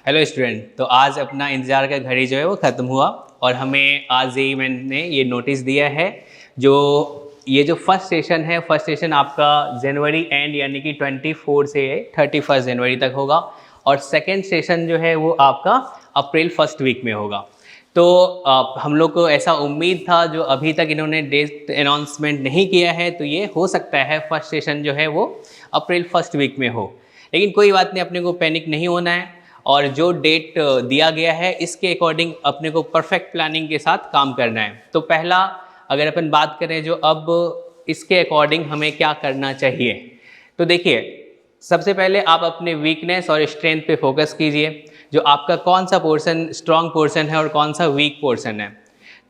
Hello student, तो आज अपना इंतज़ार का घड़ी जो है वो ख़त्म हुआ और हमें आज जेईई मेन ने ये नोटिस दिया है। जो फर्स्ट सेशन है, फर्स्ट सेशन आपका जनवरी एंड यानी कि 24 से 31 जनवरी तक होगा और सेकंड सेशन जो है वो आपका अप्रैल फर्स्ट वीक में होगा। तो हम लोग को ऐसा उम्मीद था, जो अभी तक इन्होंने डेट अनाउंसमेंट नहीं किया है, तो ये हो सकता है फर्स्ट सेशन जो है वो अप्रैल फर्स्ट वीक में हो। लेकिन कोई बात नहीं, अपने को पैनिक नहीं होना है और जो डेट दिया गया है इसके अकॉर्डिंग अपने को परफेक्ट प्लानिंग के साथ काम करना है। तो पहला अगर अपन बात करें जो अब इसके अकॉर्डिंग हमें क्या करना चाहिए, तो देखिए सबसे पहले आप अपने वीकनेस और स्ट्रेंथ पे फोकस कीजिए। जो आपका कौन सा पोर्शन स्ट्रॉन्ग पोर्शन है और कौन सा वीक पोर्शन है,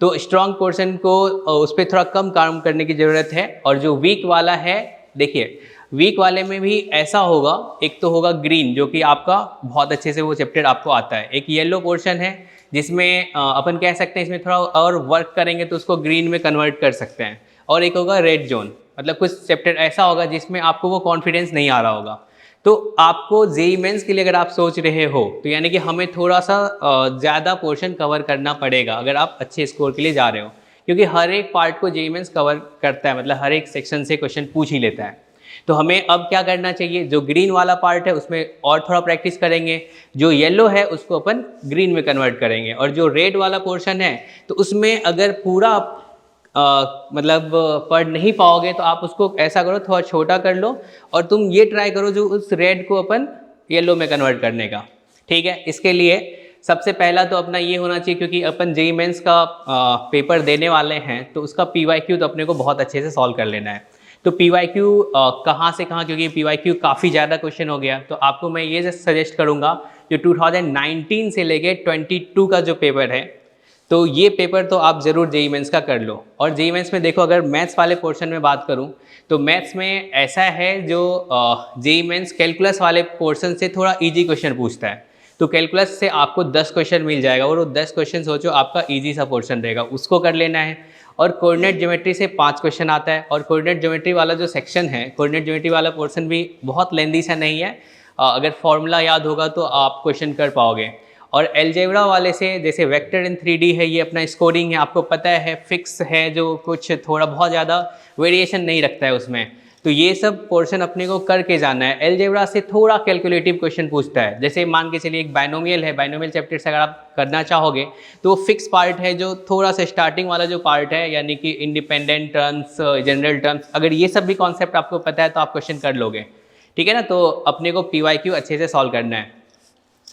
तो स्ट्रॉन्ग पोर्शन को उस पर थोड़ा कम काम करने की ज़रूरत है। और जो वीक वाला है, देखिए वीक वाले में भी ऐसा होगा, एक तो होगा ग्रीन जो कि आपका बहुत अच्छे से वो चैप्टर आपको आता है, एक येलो पोर्शन है जिसमें अपन कह सकते हैं इसमें थोड़ा और वर्क करेंगे तो उसको ग्रीन में कन्वर्ट कर सकते हैं, और एक होगा रेड जोन, मतलब कुछ चैप्टर ऐसा होगा जिसमें आपको वो कॉन्फिडेंस नहीं आ रहा होगा। तो आपको जेईई मेंस के लिए अगर आप सोच रहे हो तो यानी कि हमें थोड़ा सा ज़्यादा पोर्शन कवर करना पड़ेगा अगर आप अच्छे स्कोर के लिए जा रहे हो, क्योंकि हर एक पार्ट को जेईई मेंस कवर करता है, मतलब हर एक सेक्शन से क्वेश्चन पूछ ही लेता है। तो हमें अब क्या करना चाहिए, जो ग्रीन वाला पार्ट है उसमें और थोड़ा प्रैक्टिस करेंगे, जो येलो है उसको अपन ग्रीन में कन्वर्ट करेंगे, और जो रेड वाला पोर्शन है तो उसमें अगर पूरा मतलब पढ़ नहीं पाओगे तो आप उसको ऐसा करो, थोड़ा छोटा कर लो और तुम ये ट्राई करो जो उस रेड को अपन येलो में कन्वर्ट करने का। ठीक है, इसके लिए सबसे पहला तो अपना ये होना चाहिए, क्योंकि अपन जेईई मेंस का पेपर देने वाले हैं तो उसका पीवाईक्यू तो अपने को बहुत अच्छे से सॉल्व कर लेना है। तो पीवाईक्यू कहाँ से कहाँ, क्योंकि पीवाईक्यू काफ़ी ज़्यादा क्वेश्चन हो गया, तो आपको मैं ये सजेस्ट करूँगा जो 2019 से लेके 22 का जो पेपर है, तो ये पेपर तो आप ज़रूर जेईई मेंस का कर लो। और जेईई मेंस में देखो, अगर मैथ्स वाले पोर्शन में बात करूँ तो मैथ्स में ऐसा है जो जेईई मेंस कैलकुलस वाले पोर्शन से थोड़ा ईजी क्वेश्चन पूछता है। तो कैलकुलस से आपको 10 क्वेश्चन मिल जाएगा और वो 10 क्वेश्चन सोचो आपका ईजी सा पोर्शन रहेगा, उसको कर लेना है। और कोऑर्डिनेट ज्योमेट्री से 5 क्वेश्चन आता है, और कोऑर्डिनेट ज्योमेट्री वाला जो सेक्शन है, कोऑर्डिनेट ज्योमेट्री वाला पोर्शन भी बहुत लेंदी सा नहीं है, अगर फॉर्मूला याद होगा तो आप क्वेश्चन कर पाओगे। और एलजेब्रा वाले से जैसे वेक्टर इन 3D है, ये अपना स्कोरिंग है, आपको पता है फिक्स है, जो कुछ थोड़ा बहुत ज़्यादा वेरिएशन नहीं रखता है उसमें, तो ये सब पोर्शन अपने को करके जाना है। एलजेब्रा से थोड़ा कैलकुलेटिव क्वेश्चन पूछता है, जैसे मान के चलिए एक बायनोमियल है, बायनोमियल चैप्टर से अगर आप करना चाहोगे तो वो फिक्स पार्ट है, जो थोड़ा सा स्टार्टिंग वाला जो पार्ट है, यानी कि इंडिपेंडेंट टर्म्स, जनरल टर्म्स, अगर ये सब भी कॉन्सेप्ट आपको पता है तो आप क्वेश्चन कर लोगे। ठीक है ना, तो अपने को पीवाईक्यू अच्छे से सॉल्व करना है।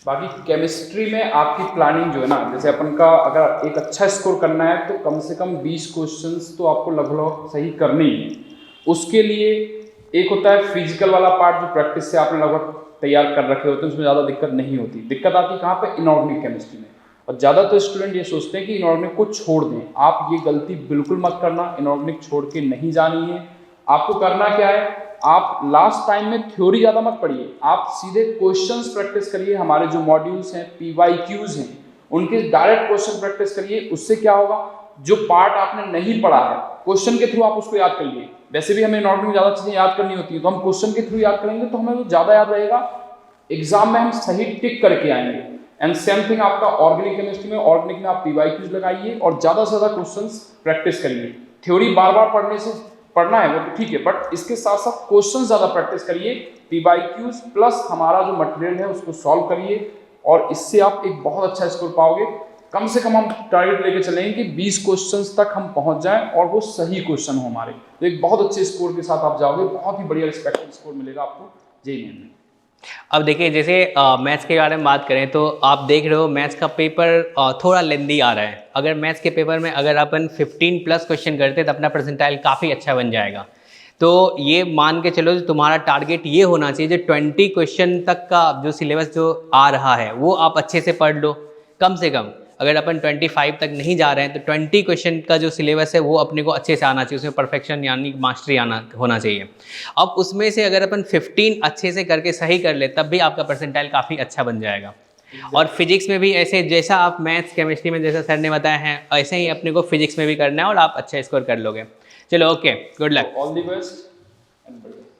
बाकी केमिस्ट्री में आपकी प्लानिंग जो है ना, जैसे अपन का अगर एक अच्छा स्कोर करना है तो कम से कम 20 क्वेश्चंस तो आपको लगभग सही करने ही है। उसके लिए एक होता है फिजिकल वाला पार्ट, जो प्रैक्टिस से आपने लगभग तैयार कर रखे होते हैं, उसमें ज़्यादा दिक्कत नहीं होती। दिक्कत आती है कहाँ पे, इनऑर्गेनिक केमिस्ट्री में। और ज़्यादातर स्टूडेंट ये सोचते हैं कि इनऑर्गेनिक को छोड़ दें। आप ये गलती बिल्कुल मत करना, इनऑर्गेनिक छोड़ के नहीं जानी है। आपको करना क्या है, आप लास्ट टाइम में थ्योरी ज़्यादा मत पढ़िए, आप सीधे क्वेश्चंस प्रैक्टिस करिए। हमारे जो मॉड्यूल्स हैं, पीवाईक्यूज हैं, उनके डायरेक्ट क्वेश्चन प्रैक्टिस करिए। उससे क्या होगा, जो पार्ट आपने नहीं पढ़ा है क्वेश्चन के थ्रू आप उसको याद कर लिए। वैसे भी हमें नॉर्मली ज़्यादा चीज़ें याद करनी होती है, तो हम क्वेश्चन के थ्रू याद करेंगे तो हमें वो ज़्यादा याद रहेगा, एग्जाम में हम सही टिक करके आएंगे। एंड सेम थिंग आपका ऑर्गेनिक केमिस्ट्री में, ऑर्गेनिक में आप पीवाईक्यूज लगाइए और ज़्यादा से ज़्यादा क्वेश्चंस प्रैक्टिस करिए। थ्योरी बार बार पढ़ना है वो तो ठीक है, बट इसके साथ साथ क्वेश्चन ज़्यादा प्रैक्टिस करिए। पीवाईक्यूज प्लस हमारा जो मटेरियल है उसको सॉल्व करिए, और इससे आप एक बहुत अच्छा स्कोर पाओगे। कम से कम हम टारगेट लेके चलेंगे कि 20 क्वेश्चंस तक हम पहुंच जाएं और वो सही क्वेश्चन हो हमारे, तो एक बहुत अच्छे स्कोर के साथ आप जाओगे, बहुत ही बढ़िया रिस्पेक्टेड स्कोर मिलेगा आपको जेईई में। अब देखिए, जैसे मैथ्स के बारे में बात करें तो आप देख रहे हो मैथ्स का पेपर थोड़ा लेंदी आ रहा है। अगर मैथ्स के पेपर में अगर अपन 15 प्लस क्वेश्चन करते तो अपना परसेंटाइल काफ़ी अच्छा बन जाएगा। तो ये मान के चलो जो तुम्हारा टारगेट ये होना चाहिए, जो 20 क्वेश्चन तक का जो सिलेबस जो आ रहा है वो आप अच्छे से पढ़ लो। कम से कम अगर अपन 25 तक नहीं जा रहे हैं तो 20 क्वेश्चन का जो सिलेबस है वो अपने को अच्छे से आना चाहिए, उसमें परफेक्शन यानी मास्टरी होना चाहिए। अब उसमें से अगर अपन 15 अच्छे से करके सही कर ले तब भी आपका परसेंटाइल काफ़ी अच्छा बन जाएगा। और फिजिक्स में भी ऐसे, जैसा आप मैथ्स केमिस्ट्री में जैसा सर ने बताया है, ऐसे ही अपने को फिजिक्स में भी करना है और आप अच्छा स्कोर कर लोगे। चलो, okay, good luck. All the best.